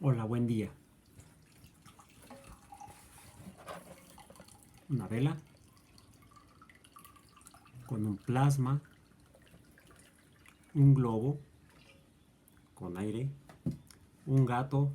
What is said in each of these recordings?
Hola, buen día. Una vela con un plasma, un globo con aire, un gato,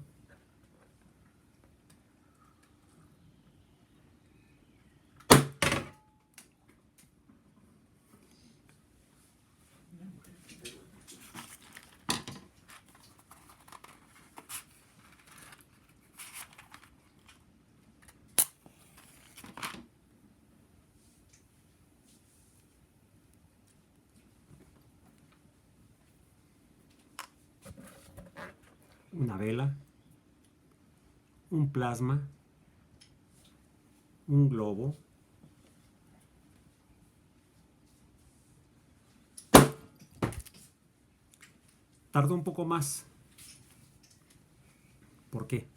una vela, un plasma, un globo, tardó un poco más. ¿Por qué?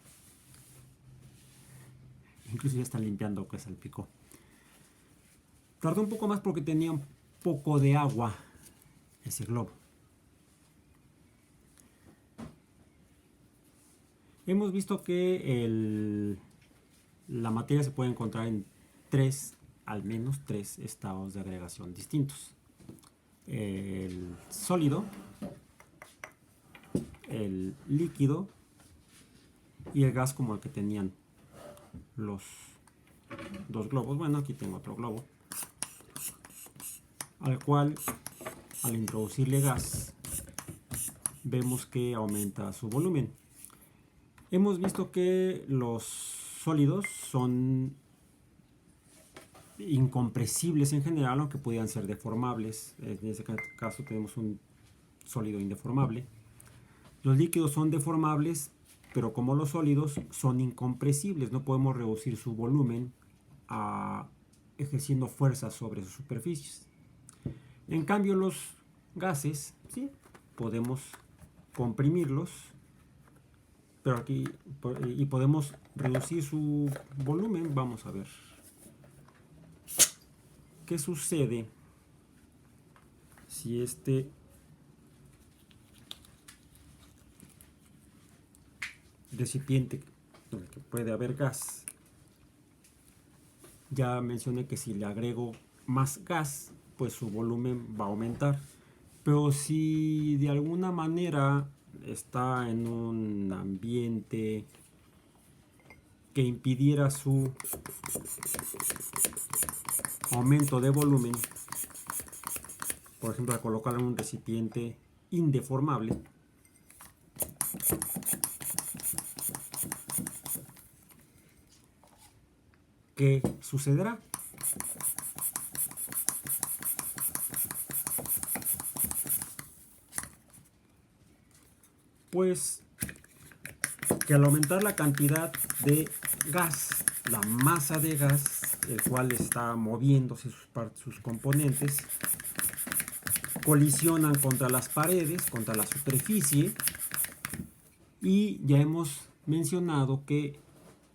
Incluso ya están limpiando que salpicó. Tardó un poco más porque tenía un poco de agua ese globo. Hemos visto que la materia se puede encontrar en al menos tres estados de agregación distintos. El sólido, el líquido y el gas, como el que tenían los dos globos. Bueno, aquí tengo otro globo, al cual al introducirle gas vemos que aumenta su volumen. Hemos visto que los sólidos son incompresibles en general, aunque podían ser deformables. En este caso tenemos un sólido indeformable. Los líquidos son deformables, pero como los sólidos son incompresibles, no podemos reducir su volumen ejerciendo fuerza sobre sus superficies. En cambio, los gases, sí, podemos comprimirlos, pero aquí y podemos reducir su volumen. Vamos a ver qué sucede si este recipiente donde puede haber gas, ya mencioné que si le agrego más gas, pues su volumen va a aumentar. Pero si de alguna manera está en un ambiente que impidiera su aumento de volumen, por ejemplo, al colocarlo en un recipiente indeformable, ¿qué sucederá? Pues que al aumentar la cantidad de gas, la masa de gas, el cual está moviéndose sus componentes, colisionan contra las paredes, contra la superficie, y ya hemos mencionado que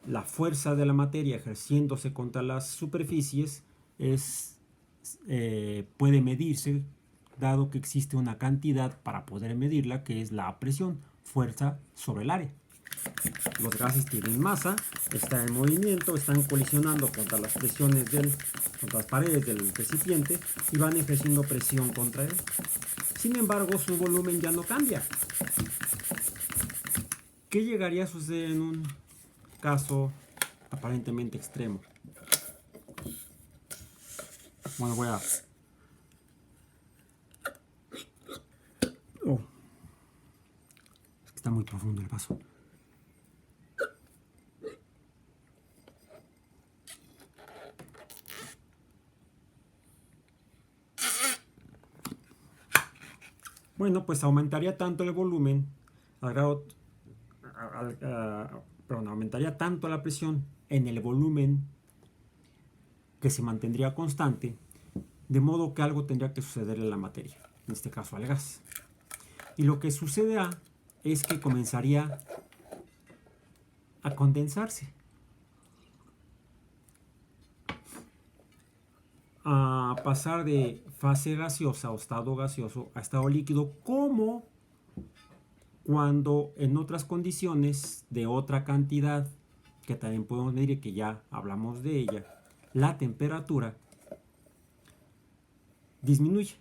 la fuerza de la materia ejerciéndose contra las superficies puede medirse, dado que existe una cantidad para poder medirla, que es la presión, fuerza sobre el área. Los gases tienen masa, están en movimiento, están colisionando contra las contra las paredes del recipiente y van ejerciendo presión contra él. Sin embargo, su volumen ya no cambia. ¿Qué llegaría a suceder en un caso aparentemente extremo? Bueno, voy a... Oh, es que está muy profundo el vaso. Bueno, pues aumentaría tanto el volumen, aumentaría tanto la presión en el volumen que se mantendría constante, de modo que algo tendría que suceder en la materia, en este caso al gas. Y lo que sucederá es que comenzaría a condensarse, a pasar de fase gaseosa o estado gaseoso a estado líquido, como cuando en otras condiciones de otra cantidad, que también podemos medir y que ya hablamos de ella, la temperatura disminuye.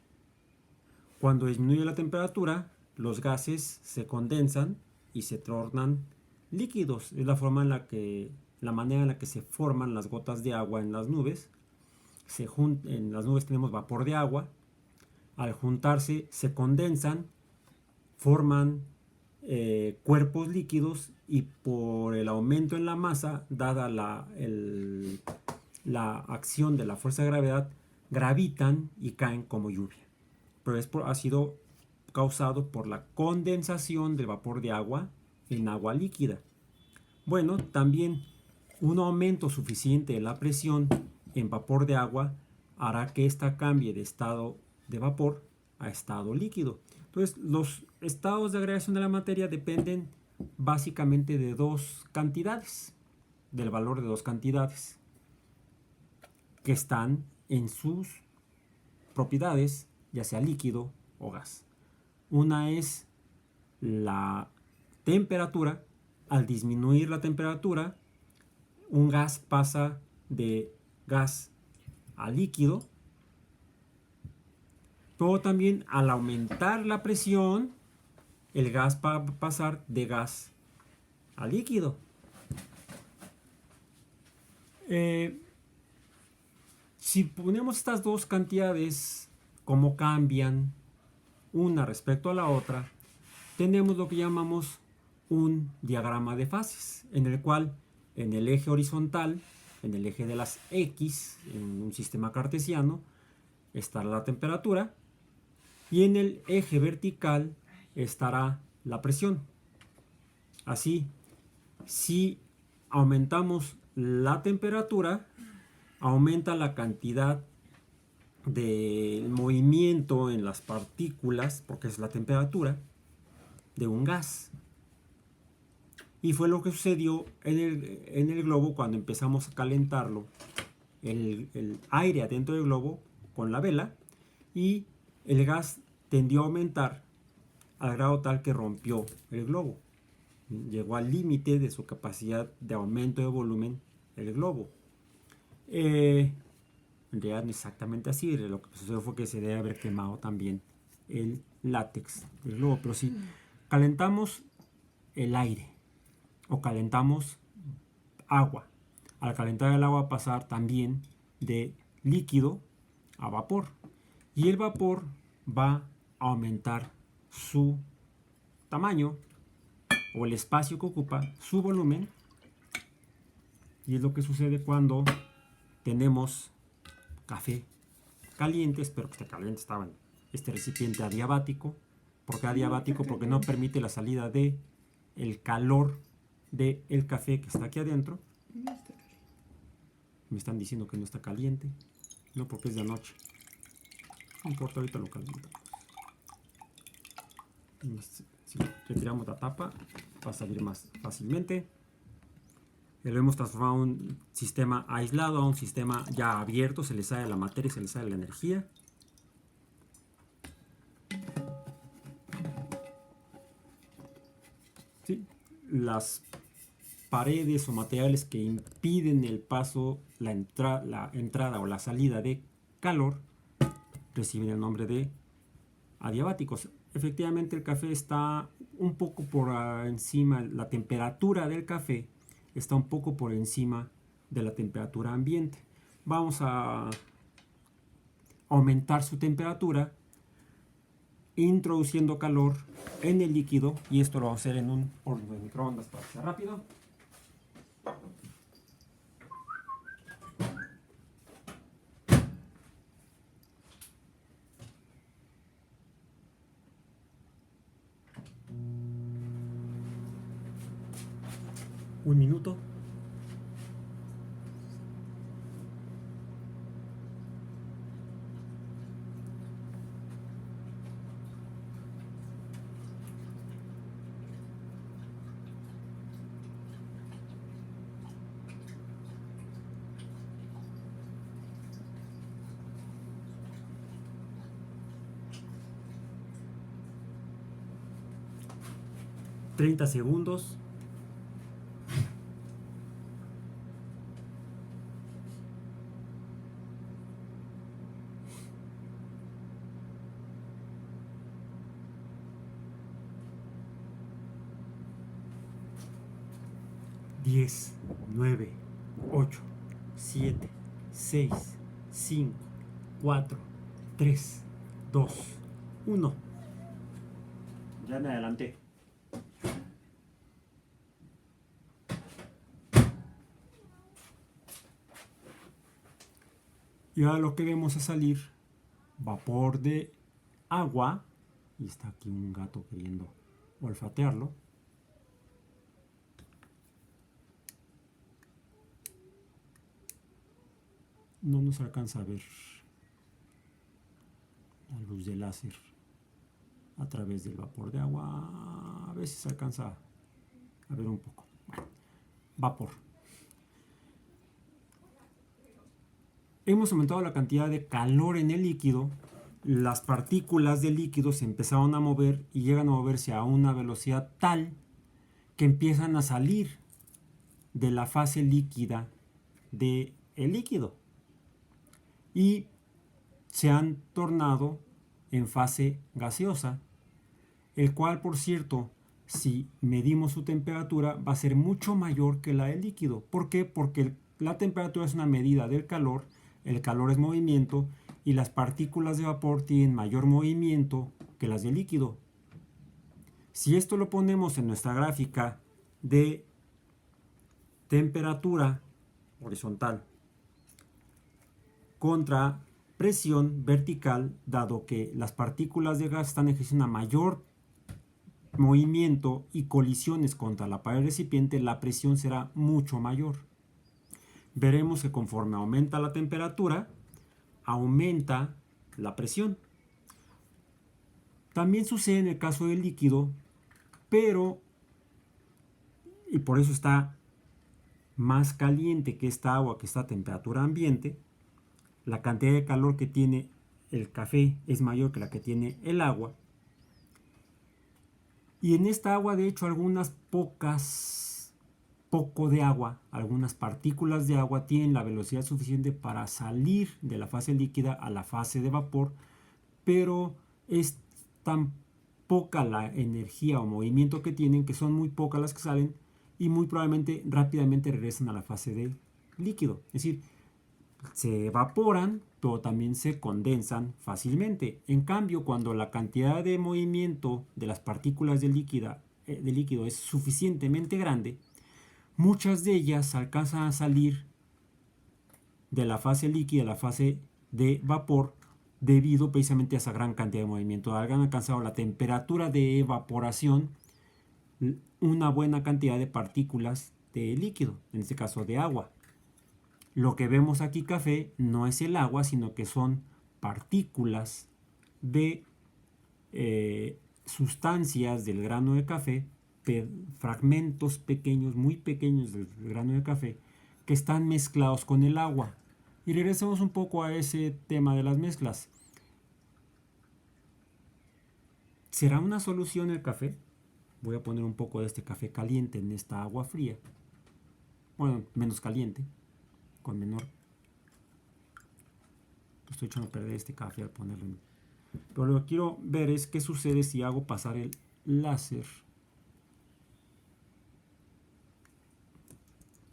Cuando disminuye la temperatura, los gases se condensan y se tornan líquidos. Es la manera en la que se forman las gotas de agua en las nubes. En las nubes tenemos vapor de agua. Al juntarse se condensan, forman cuerpos líquidos y por el aumento en la masa, dada la acción de la fuerza de gravedad, gravitan y caen como lluvia. Pero ha sido causado por la condensación del vapor de agua en agua líquida. Bueno, también un aumento suficiente de la presión en vapor de agua hará que ésta cambie de estado de vapor a estado líquido. Entonces, los estados de agregación de la materia dependen básicamente de dos cantidades, del valor de dos cantidades que están en sus propiedades, ya sea líquido o gas. Una es la temperatura. Al disminuir la temperatura, un gas pasa de gas a líquido. Pero también al aumentar la presión, el gas va a pasar de gas a líquido. Si ponemos estas dos cantidades, cómo cambian una respecto a la otra, tenemos lo que llamamos un diagrama de fases, en el cual en el eje horizontal, en el eje de las X, en un sistema cartesiano, estará la temperatura y en el eje vertical estará la presión. Así, si aumentamos la temperatura, aumenta la cantidad de movimiento en las partículas, porque es la temperatura de un gas. Y fue lo que sucedió en el globo cuando empezamos a calentarlo, el aire adentro del globo con la vela, y el gas tendió a aumentar al grado tal que rompió el globo. Llegó al límite de su capacidad de aumento de volumen el globo. En realidad no exactamente así, lo que sucedió fue que se debe haber quemado también el látex del globo. Pero si calentamos el aire o calentamos agua, al calentar el agua pasar también de líquido a vapor, y el vapor va a aumentar su tamaño o el espacio que ocupa, su volumen, y es lo que sucede cuando tenemos café caliente. Espero que esté caliente. Estaba en este recipiente adiabático. ¿Por qué adiabático? Porque no permite la salida de el calor del café que está aquí adentro. Me están diciendo que no está caliente. No, porque es de anoche. No importa, ahorita lo caliento. Si retiramos la tapa, va a salir más fácilmente. Lo hemos transformado a un sistema aislado a un sistema ya abierto. Se le sale la materia y se le sale la energía. ¿Sí? Las paredes o materiales que impiden el paso, la entrada o la salida de calor, reciben el nombre de adiabáticos. Efectivamente, el café está un poco por encima, la temperatura del café está un poco por encima de la temperatura ambiente. Vamos a aumentar su temperatura introduciendo calor en el líquido, y esto lo vamos a hacer en un horno de microondas para que sea rápido. Un minuto. 30 segundos. Diez, 9, 8, 7, 6, 5, 4, 3, 2, 1. Ya me adelanté. Y ahora lo que vemos es salir vapor de agua. Y está aquí un gato queriendo olfatearlo. No nos alcanza a ver la luz del láser a través del vapor de agua. A veces se alcanza a ver un poco. Bueno, vapor. Hemos aumentado la cantidad de calor en el líquido. Las partículas del líquido se empezaron a mover y llegan a moverse a una velocidad tal que empiezan a salir de la fase líquida del líquido y se han tornado en fase gaseosa, el cual, por cierto, si medimos su temperatura va a ser mucho mayor que la del líquido. ¿Por qué? Porque la temperatura es una medida del calor, el calor es movimiento y las partículas de vapor tienen mayor movimiento que las del líquido. Si esto lo ponemos en nuestra gráfica de temperatura horizontal contra presión vertical, dado que las partículas de gas están ejerciendo una mayor movimiento y colisiones contra la pared recipiente, la presión será mucho mayor. Veremos que conforme aumenta la temperatura, aumenta la presión. También sucede en el caso del líquido, pero, y por eso está más caliente que esta agua que está a temperatura ambiente, la cantidad de calor que tiene el café es mayor que la que tiene el agua. Y en esta agua, de hecho, poco de agua, algunas partículas de agua tienen la velocidad suficiente para salir de la fase líquida a la fase de vapor, pero es tan poca la energía o movimiento que tienen que son muy pocas las que salen y muy probablemente rápidamente regresan a la fase de líquido. Es decir, se evaporan, pero también se condensan fácilmente. En cambio, cuando la cantidad de movimiento de las partículas del líquido es suficientemente grande, muchas de ellas alcanzan a salir de la fase líquida a la fase de vapor debido precisamente a esa gran cantidad de movimiento. Han alcanzado la temperatura de evaporación una buena cantidad de partículas de líquido, en este caso de agua. Lo que vemos aquí café no es el agua, sino que son partículas de sustancias del grano de café, fragmentos pequeños, muy pequeños del grano de café, que están mezclados con el agua. Y regresemos un poco a ese tema de las mezclas. ¿Será una solución el café? Voy a poner un poco de este café caliente en esta agua fría. Bueno, menos caliente, con menor. Estoy echando a perder este café al ponerlo en. Pero lo que quiero ver es qué sucede si hago pasar el láser.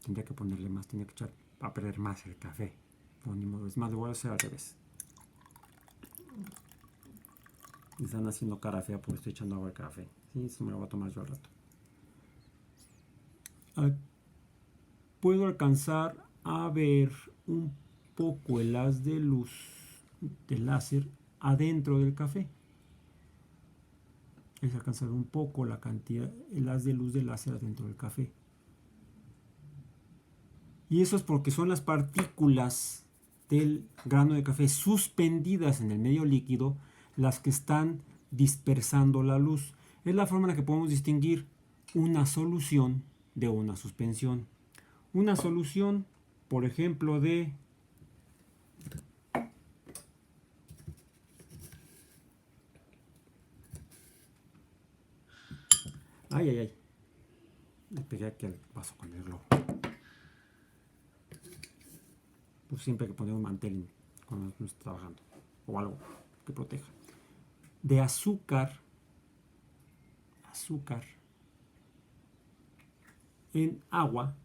Tendría que ponerle más, tendría que echar a perder más el café. No, ni modo, es más, lo voy a hacer al revés. Me están haciendo cara fea porque estoy echando agua al café. Sí, eso me lo voy a tomar yo al rato. Puedo alcanzar a ver un poco el haz de luz del láser adentro del café. Es alcanzar un poco la cantidad, el haz de luz del láser adentro del café. Y eso es porque son las partículas del grano de café suspendidas en el medio líquido las que están dispersando la luz. Es la forma en la que podemos distinguir una solución de una suspensión. Una solución, por ejemplo, de Ay, ay, ay. Le pegué aquí al vaso con el globo. Pues siempre hay que poner un mantel cuando uno está trabajando. O algo que proteja. De azúcar. Azúcar. En agua.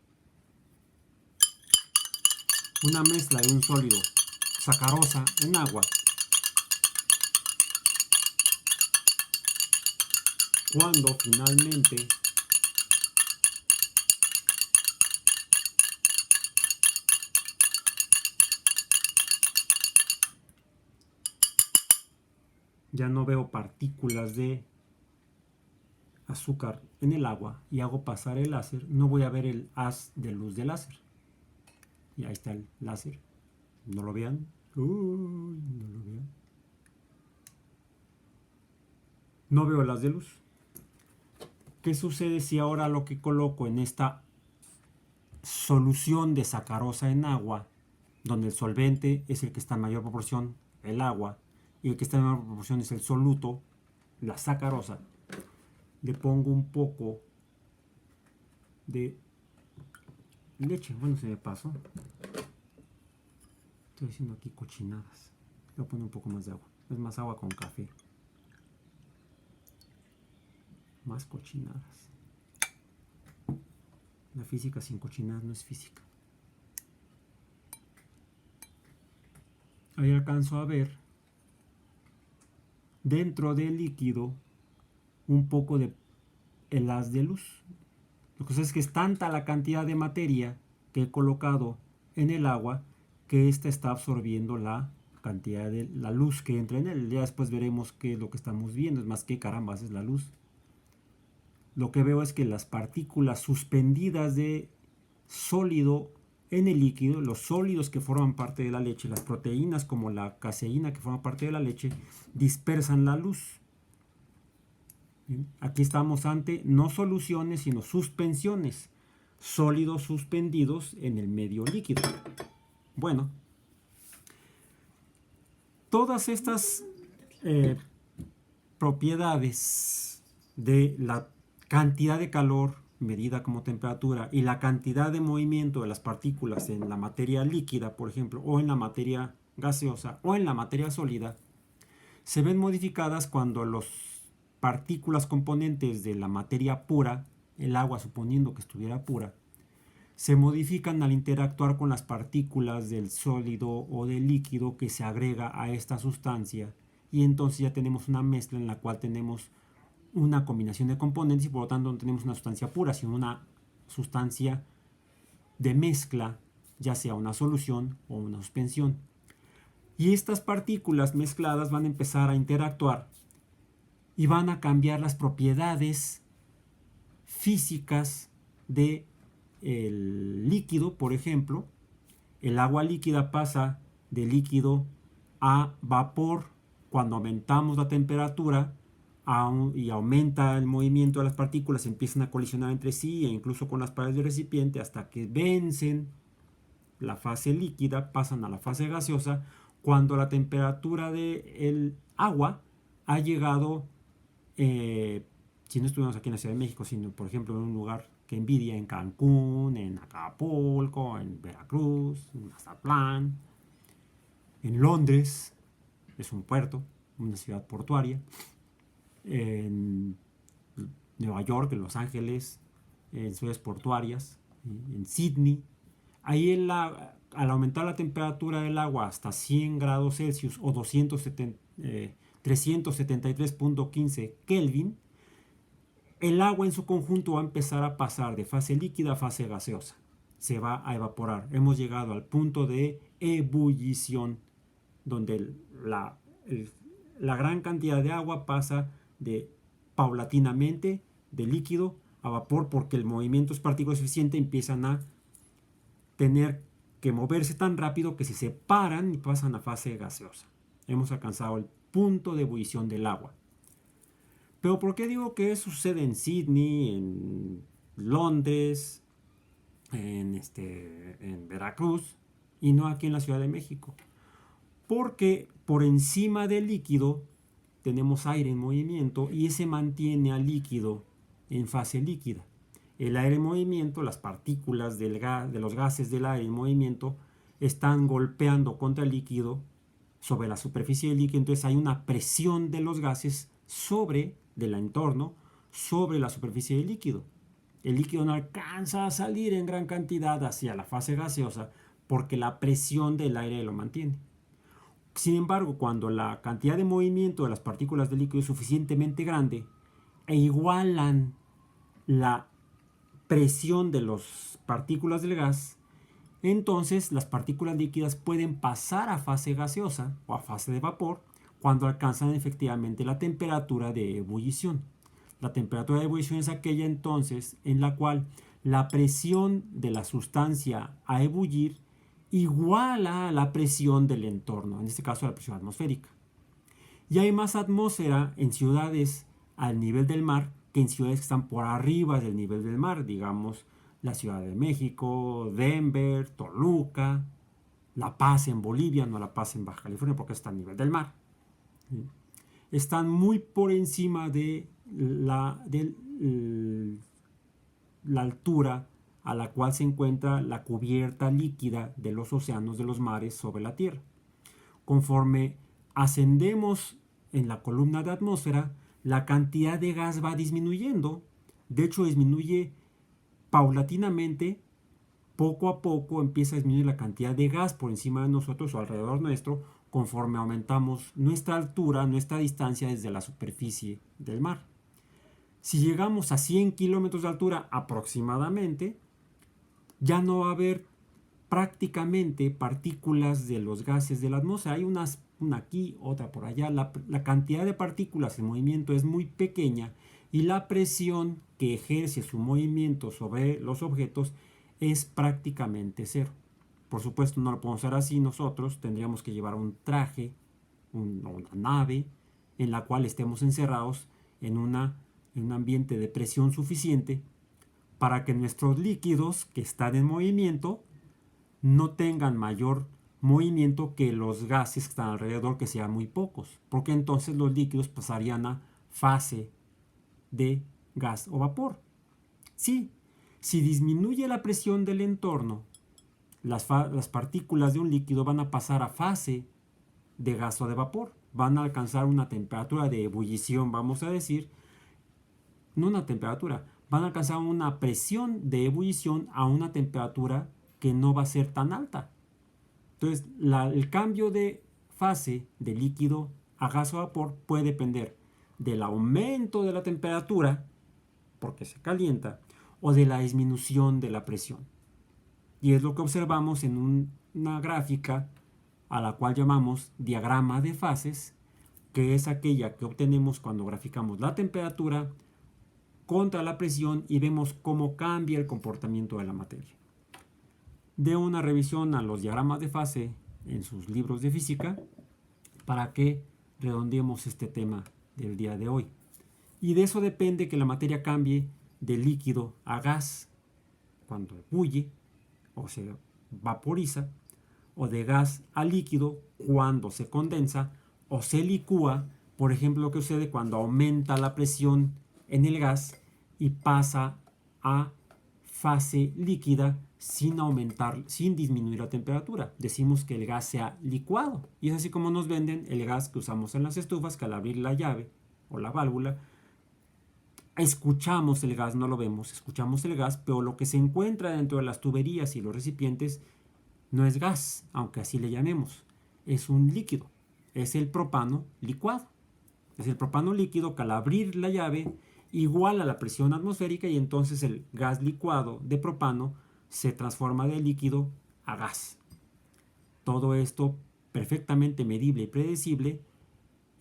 Una mezcla de un sólido. Sacarosa en agua. Cuando finalmente ya no veo partículas de azúcar en el agua y hago pasar el láser, no voy a ver el haz de luz del láser. Y ahí está el láser. No lo vean. No lo vean. No veo el haz de luz. ¿Qué sucede si ahora lo que coloco en esta solución de sacarosa en agua, donde el solvente es el que está en mayor proporción, el agua, y el que está en mayor proporción es el soluto, la sacarosa, le pongo un poco de leche? Bueno, se me pasó. Estoy haciendo aquí cochinadas. Le voy a poner un poco más de agua. Es más agua con café. Más cochinadas. La física sin cochinadas no es física. Ahí alcanzo a ver dentro del líquido un poco de el haz de luz. Lo que sucede es que es tanta la cantidad de materia que he colocado en el agua que ésta está absorbiendo la cantidad de la luz que entra en él. Ya después veremos qué es lo que estamos viendo. Es más, que carambas es la luz. Lo que veo es que las partículas suspendidas de sólido en el líquido, los sólidos que forman parte de la leche, las proteínas como la caseína que forma parte de la leche, dispersan la luz. Bien, aquí estamos ante no soluciones, sino suspensiones, sólidos suspendidos en el medio líquido. Bueno, todas estas propiedades de la cantidad de calor medida como temperatura y la cantidad de movimiento de las partículas en la materia líquida, por ejemplo, o en la materia gaseosa o en la materia sólida, se ven modificadas cuando las partículas componentes de la materia pura, el agua suponiendo que estuviera pura, se modifican al interactuar con las partículas del sólido o del líquido que se agrega a esta sustancia, y entonces ya tenemos una mezcla en la cual tenemos una combinación de componentes y por lo tanto no tenemos una sustancia pura, sino una sustancia de mezcla, ya sea una solución o una suspensión. Y estas partículas mezcladas van a empezar a interactuar y van a cambiar las propiedades físicas del líquido. Por ejemplo, el agua líquida pasa de líquido a vapor cuando aumentamos la temperatura y aumenta el movimiento de las partículas, empiezan a colisionar entre sí e incluso con las paredes del recipiente hasta que vencen la fase líquida, pasan a la fase gaseosa cuando la temperatura del agua ha llegado, si no estuviéramos aquí en la Ciudad de México, sino por ejemplo en un lugar que envidia, en Cancún, en Acapulco, en Veracruz, en Mazatlán, en Londres, es un puerto, una ciudad portuaria, en Nueva York, en Los Ángeles, en ciudades portuarias, en Sydney. Ahí al aumentar la temperatura del agua hasta 100 grados Celsius o 373.15 Kelvin, el agua en su conjunto va a empezar a pasar de fase líquida a fase gaseosa. Se va a evaporar. Hemos llegado al punto de ebullición, donde la gran cantidad de agua pasa paulatinamente de líquido a vapor, porque el movimiento es partículas suficiente, empiezan a tener que moverse tan rápido que se separan y pasan a fase gaseosa. Hemos alcanzado el punto de ebullición del agua. Pero ¿por qué digo que sucede en Sydney, en Londres, en Veracruz y no aquí en la Ciudad de México? Porque por encima del líquido tenemos aire en movimiento y ese mantiene al líquido en fase líquida. El aire en movimiento, las partículas de los gases del aire en movimiento están golpeando contra el líquido sobre la superficie del líquido, entonces hay una presión de los gases del entorno sobre la superficie del líquido. El líquido no alcanza a salir en gran cantidad hacia la fase gaseosa porque la presión del aire lo mantiene. Sin embargo, cuando la cantidad de movimiento de las partículas del líquido es suficientemente grande e igualan la presión de las partículas del gas, entonces las partículas líquidas pueden pasar a fase gaseosa o a fase de vapor cuando alcanzan efectivamente la temperatura de ebullición. La temperatura de ebullición es aquella entonces en la cual la presión de la sustancia a ebullir iguala a la presión del entorno, en este caso la presión atmosférica. Y hay más atmósfera en ciudades al nivel del mar que en ciudades que están por arriba del nivel del mar, digamos la Ciudad de México, Denver, Toluca, La Paz en Bolivia, no La Paz en Baja California porque está a nivel del mar. Están muy por encima de la altura a la cual se encuentra la cubierta líquida de los océanos, de los mares sobre la Tierra. Conforme ascendemos en la columna de atmósfera, la cantidad de gas va disminuyendo. De hecho, disminuye paulatinamente. Poco a poco empieza a disminuir la cantidad de gas por encima de nosotros o alrededor nuestro conforme aumentamos nuestra altura, nuestra distancia desde la superficie del mar. Si llegamos a 100 kilómetros de altura aproximadamente, ya no va a haber prácticamente partículas de los gases de la atmósfera. Hay una aquí, otra por allá. La cantidad de partículas en movimiento es muy pequeña y la presión que ejerce su movimiento sobre los objetos es prácticamente cero. Por supuesto, no lo podemos hacer así nosotros. Tendríamos que llevar un traje, una nave en la cual estemos encerrados en un ambiente de presión suficiente para que nuestros líquidos que están en movimiento no tengan mayor movimiento que los gases que están alrededor, que sean muy pocos, porque entonces los líquidos pasarían a fase de gas o vapor. Sí, si disminuye la presión del entorno, las partículas de un líquido van a pasar a fase de gas o de vapor, van a alcanzar una temperatura de ebullición, vamos a decir, no una temperatura, van a alcanzar una presión de ebullición a una temperatura que no va a ser tan alta. Entonces, el cambio de fase de líquido a gas o vapor puede depender del aumento de la temperatura, porque se calienta, o de la disminución de la presión. Y es lo que observamos en una gráfica a la cual llamamos diagrama de fases, que es aquella que obtenemos cuando graficamos la temperatura contra la presión y vemos cómo cambia el comportamiento de la materia. De una revisión a los diagramas de fase en sus libros de física para que redondeemos este tema del día de hoy. Y de eso depende que la materia cambie de líquido a gas cuando ebulle o se vaporiza, o de gas a líquido cuando se condensa o se licúa. Por ejemplo, lo que sucede cuando aumenta la presión en el gas y pasa a fase líquida sin disminuir la temperatura. Decimos que el gas se ha licuado. Y es así como nos venden el gas que usamos en las estufas, que al abrir la llave o la válvula, escuchamos el gas, no lo vemos, escuchamos el gas, pero lo que se encuentra dentro de las tuberías y los recipientes no es gas, aunque así le llamemos, es un líquido, es el propano licuado. Es el propano líquido que al abrir la llave iguala la presión atmosférica y entonces el gas licuado de propano se transforma de líquido a gas. Todo esto perfectamente medible y predecible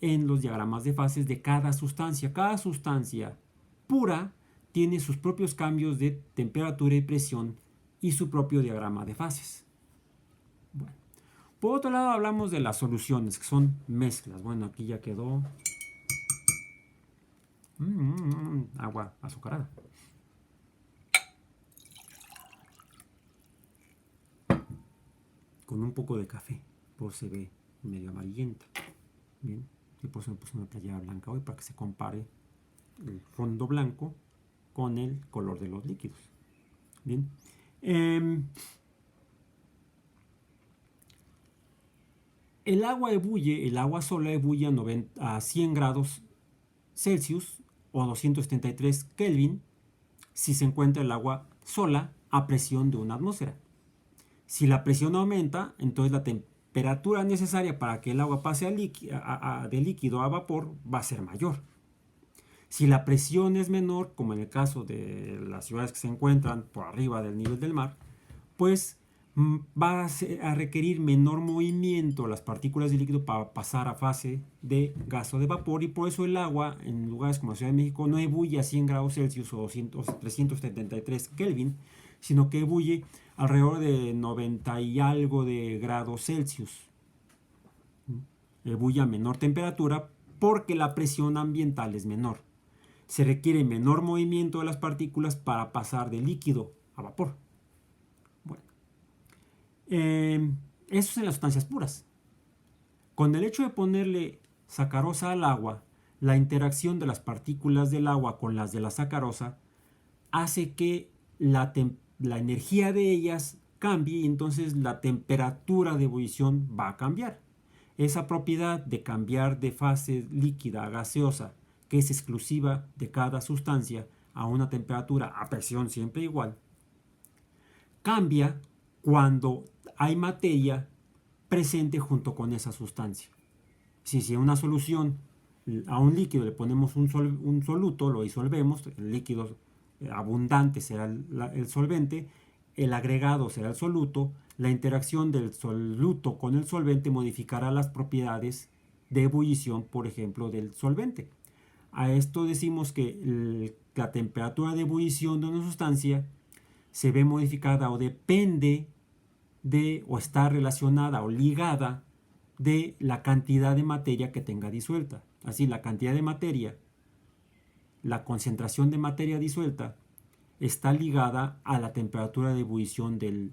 en los diagramas de fases de cada sustancia. Cada sustancia pura tiene sus propios cambios de temperatura y presión y su propio diagrama de fases. Bueno, por otro lado hablamos de las soluciones, que son mezclas. Bueno, aquí ya quedó agua azucarada. Con un poco de café, pues se ve medio amarillenta. Bien, y pues me puse una playera blanca hoy para que se compare el fondo blanco con el color de los líquidos. Bien. El agua ebulle, el agua sola ebulle a 100 grados Celsius o 273 Kelvin si se encuentra el agua sola a presión de una atmósfera. Si la presión aumenta, entonces la temperatura necesaria para que el agua pase de líquido a vapor va a ser mayor. Si la presión es menor, como en el caso de las ciudades que se encuentran por arriba del nivel del mar, pues va a requerir menor movimiento las partículas de líquido para pasar a fase de gas o de vapor, y por eso el agua en lugares como la Ciudad de México no ebulle a 100 grados Celsius o 373 Kelvin, sino que ebulle alrededor de 90 y algo de grados Celsius. Ebulle a menor temperatura porque la presión ambiental es menor. Se requiere menor movimiento de las partículas para pasar de líquido a vapor. Bueno, eso es en las sustancias puras. Con el hecho de ponerle sacarosa al agua, la interacción de las partículas del agua con las de la sacarosa hace que la energía de ellas cambie, y entonces la temperatura de ebullición va a cambiar. Esa propiedad de cambiar de fase líquida a gaseosa, que es exclusiva de cada sustancia a una temperatura a presión siempre igual, cambia cuando hay materia presente junto con esa sustancia. Si a una solución, a un líquido le ponemos un soluto, lo disolvemos, el líquido abundante será el solvente, el agregado será el soluto, la interacción del soluto con el solvente modificará las propiedades de ebullición, por ejemplo, del solvente. A esto decimos que la temperatura de ebullición de una sustancia se ve modificada o depende de, o está relacionada o ligada de la cantidad de materia que tenga disuelta. Así, la cantidad de materia, la concentración de materia disuelta, está ligada a la temperatura de ebullición del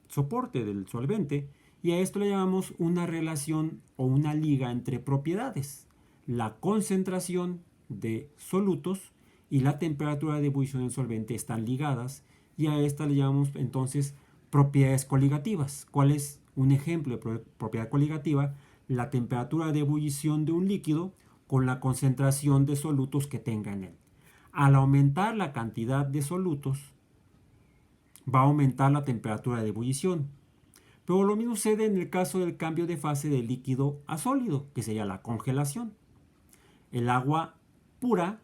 soporte, del solvente, y a esto le llamamos una relación o una liga entre propiedades. La concentración de solutos y la temperatura de ebullición del solvente están ligadas, y a esta le llamamos entonces propiedades coligativas. ¿Cuál es un ejemplo de propiedad coligativa? La temperatura de ebullición de un líquido con la concentración de solutos que tenga en él. Al aumentar la cantidad de solutos, va a aumentar la temperatura de ebullición. Pero lo mismo sucede en el caso del cambio de fase de líquido a sólido, que sería la congelación. El agua pura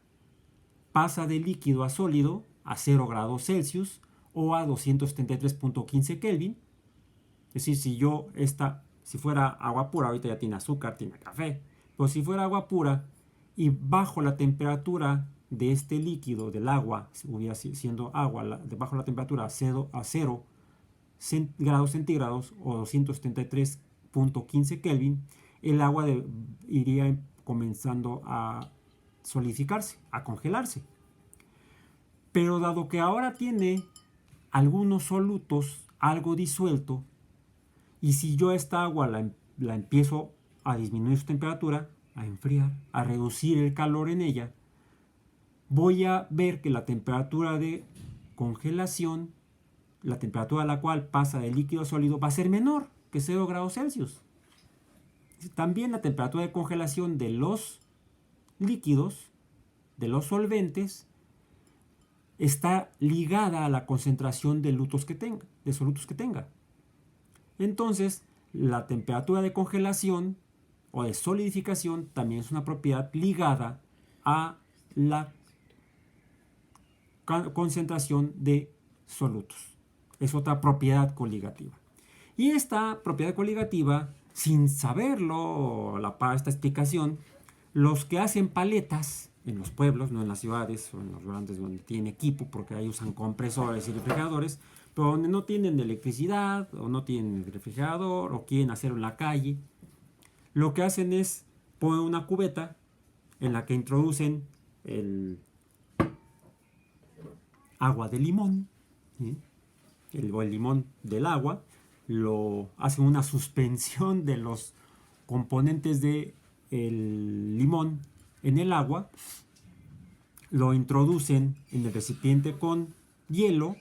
pasa de líquido a sólido a 0 grados Celsius o a 273.15 Kelvin. Es decir, si fuera agua pura, ahorita ya tiene azúcar, tiene café, pero si fuera agua pura y bajo la temperatura de este líquido, del agua, hubiera siendo agua, bajo la temperatura a 0 grados centígrados o 273.15 Kelvin, el agua iría comenzando a solidificarse, a congelarse. Pero dado que ahora tiene algunos solutos algo disuelto, y si yo esta agua la empiezo a disminuir su temperatura, a enfriar, a reducir el calor en ella, voy a ver que la temperatura de congelación, la temperatura a la cual pasa de líquido a sólido, va a ser menor que 0 grados Celsius. También la temperatura de congelación de los líquidos, de los solventes, está ligada a la concentración de solutos que tenga. Entonces, la temperatura de congelación o de solidificación también es una propiedad ligada a la concentración de solutos. Es otra propiedad coligativa. Y esta propiedad coligativa, sin saberlo, para esta explicación, los que hacen paletas en los pueblos, no en las ciudades o en los grandes donde tienen equipo, porque ahí usan compresores y refrigeradores, pero donde no tienen electricidad o no tienen refrigerador o quieren hacerlo en la calle, lo que hacen es poner una cubeta en la que introducen el agua de limón, ¿sí? el limón del agua, lo hacen una suspensión de los componentes del limón en el agua, lo introducen en el recipiente con hielo,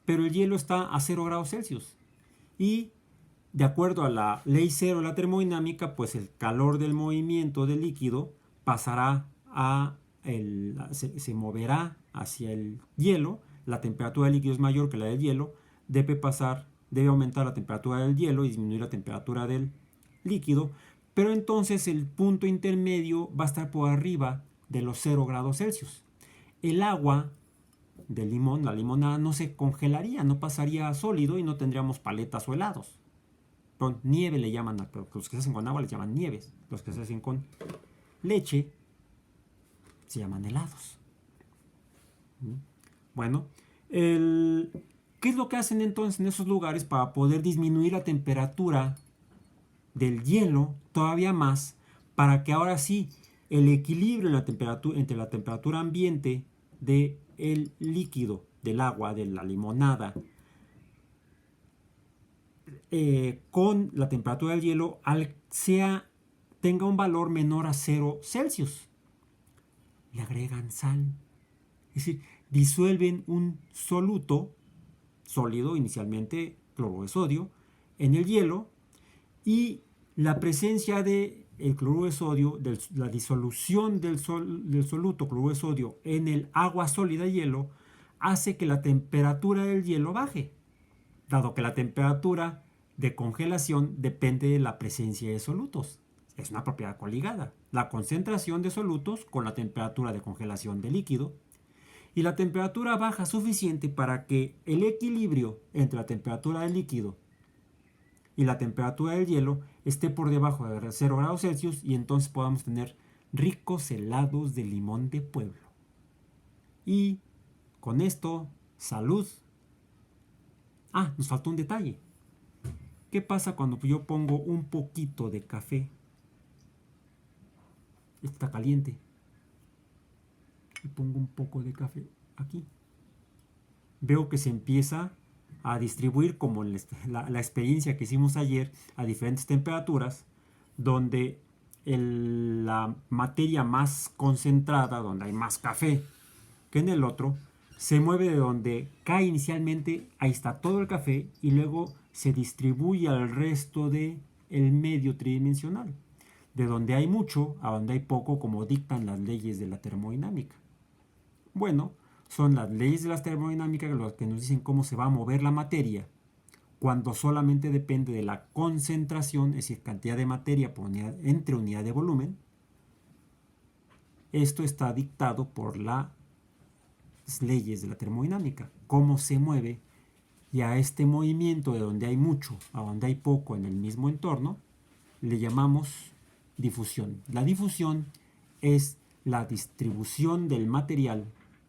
pero el hielo está a 0 grados Celsius. Y de acuerdo a la ley cero de la termodinámica, pues el calor del movimiento del líquido pasará se moverá hacia el hielo. La temperatura del líquido es mayor que la del hielo. Debe aumentar la temperatura del hielo y disminuir la temperatura del líquido. Pero entonces el punto intermedio va a estar por arriba de los 0 grados Celsius. El agua del limón, la limonada, no se congelaría, no pasaría a sólido y no tendríamos paletas o helados. Con nieve le llaman, los que se hacen con agua les llaman nieves, los que se hacen con leche se llaman helados. Bueno, ¿qué es lo que hacen entonces en esos lugares para poder disminuir la temperatura del hielo todavía más, para que ahora sí el equilibrio entre la temperatura ambiente del líquido, del agua, de la limonada, con la temperatura del hielo tenga un valor menor a 0 Celsius? Le agregan sal. Es decir, disuelven un soluto sólido, inicialmente cloruro de sodio, en el hielo, y la presencia del cloruro de sodio, la disolución del soluto cloruro de sodio en el agua sólida hielo, hace que la temperatura del hielo baje, dado que la temperatura de congelación depende de la presencia de solutos. Es una propiedad coligada. La concentración de solutos con la temperatura de congelación del líquido. Y la temperatura baja suficiente para que el equilibrio entre la temperatura del líquido y la temperatura del hielo esté por debajo de 0 grados Celsius, y entonces podamos tener ricos helados de limón de pueblo. Y con esto, salud. Nos faltó un detalle. ¿Qué pasa cuando yo pongo un poquito de café? Está caliente. Y pongo un poco de café aquí. Veo que se empieza a distribuir, como la experiencia que hicimos ayer, a diferentes temperaturas, donde la materia más concentrada, donde hay más café que en el otro, se mueve de donde cae inicialmente, ahí está todo el café, y luego se distribuye al resto del medio tridimensional, de donde hay mucho a donde hay poco, como dictan las leyes de la termodinámica. Bueno, son las leyes de la termodinámica las que nos dicen cómo se va a mover la materia, cuando solamente depende de la concentración, es decir, cantidad de materia entre unidad de volumen. Esto está dictado por las leyes de la termodinámica, cómo se mueve, y a este movimiento de donde hay mucho a donde hay poco en el mismo entorno le llamamos difusión. La difusión es la distribución del material,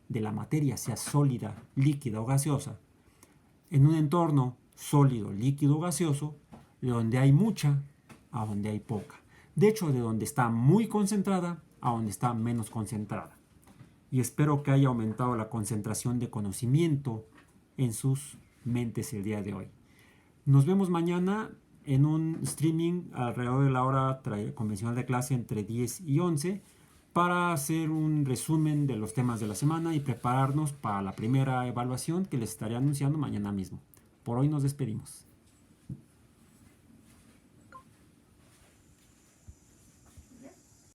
de la materia, sea sólida, líquida o gaseosa, en un entorno sólido, líquido o gaseoso, de donde hay mucha a donde hay poca. De hecho, de donde está muy concentrada a donde está menos concentrada. Y espero que haya aumentado la concentración de conocimiento en sus mentes el día de hoy. Nos vemos mañana en un streaming alrededor de la hora convencional de clase, entre 10 y 11, para hacer un resumen de los temas de la semana y prepararnos para la primera evaluación que les estaré anunciando mañana mismo. Por hoy nos despedimos.